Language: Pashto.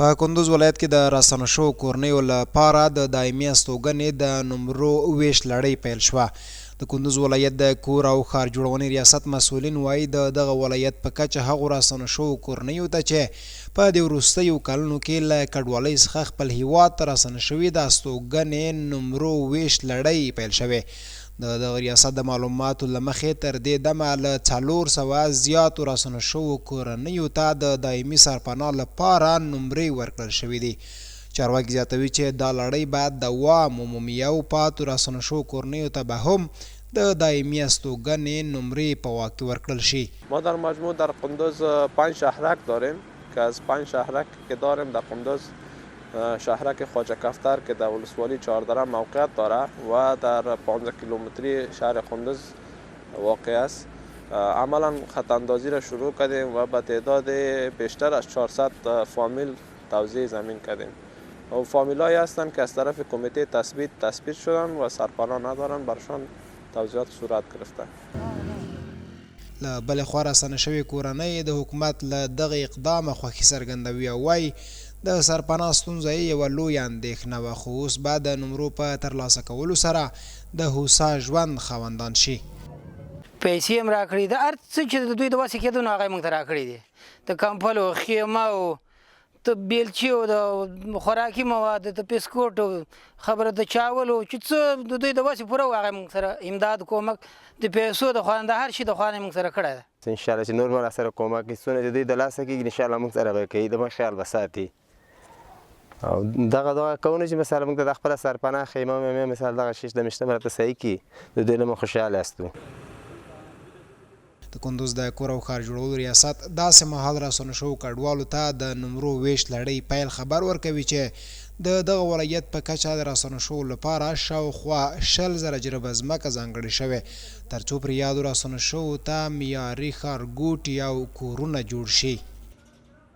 په کندوز ولایت کې د راستنه شوو کورنیو لپاره د دایمي استوګنې د نمرو ویش لړۍ پیل شوه. د کندوز ولایت د کور او ښار جوړونې ریاست مسؤلین وایي د دغه ولایت په کچه هغو راستنه شوو کورنیو ته چې په دې وروستیو کلونو کې له کډوالۍ څخه خپل هیواد ته راستنه شوي د استوګنې نمرو ویش لړۍ پیل شوې. د دغه ریاست د معلوماتو له مخې تر دې دمه له 400 زیاتو راستنه شوو کورنیو ته د دایمي سرپناه لپاره نمرې ورکړل شوي دي. چارواکي زیاتوي چې دا لړۍ باید دوام ومومي او پاتو راستنه شوو کورنیو ته به هم د دایمي استوګنې نمرې په واک کې ورکړل شي. ما در مجموع در قندوز 5 شهرک داریم که از 5 شهرک که داریم در قندوز شهرک خواجه کفتر که در ولسوالی چهاردره موقعیت داره و در 15 کیلومتری شهر قندوز واقع است. عملا خط اندازی را شروع کردیم و به تعداد بیشتر از 400 فامیل توزیع زمین کردیم. و فامیل هایی هستند که از طرف کمیته تثبیت شدن و سرپناه ندارن، برشان توزیعات صورت گرفته. له بلې خوا راستنه شوې کورنۍ د حکومت له دغه اقدامه خوښي څرګندوي او وایي د سرپناه ستونزه یې یوه لویه اندېښنه وه، خو اوس به د نمرو په ترلاسه کولو سره د هوسا ژوند خاوندان شي. پیسې هم راکړي د هر څه چې د دوی د وسې کېدو نه هغه یې موږ ته راکړي دي. د کمپلو، خیمو، د بیلچیو، د خوراکي مواد، د بسکوټو، خبره د چاولو چې څه د دوی د وسې پوره و هغه موږ سره امداد کومک د پیسو د خوانه د هر شي د خوانه موږ سره کړی ده. انشاءالله چې نور به راسره کومک کړي، څونه چې دوی د لاسه کېږي انشاءالله موږ سره به کوي، د موږ خیال به ساتي. او دغه کونه چې مثلا موږ ته د خپله سرپناه خیمه مې مثال دغه شیش د مشته راته صحیح کړي، د دوی نه مو خوشحاله یاستو. د کندوز د کور او ښار جوړولو ریاست داسې مهال راستنه شوو کډوالو ته د نمرو ویش لړۍ پیل خبر ورکوي چې د دغه ولایت په کچه د راستنه شوو لپاره شاوخوا 20,000 جربه ځمکه ځانګړې شوې تر څو پر یادو راستنه شوو ته معیاري ښارګوټي او کورونه جوړ شي.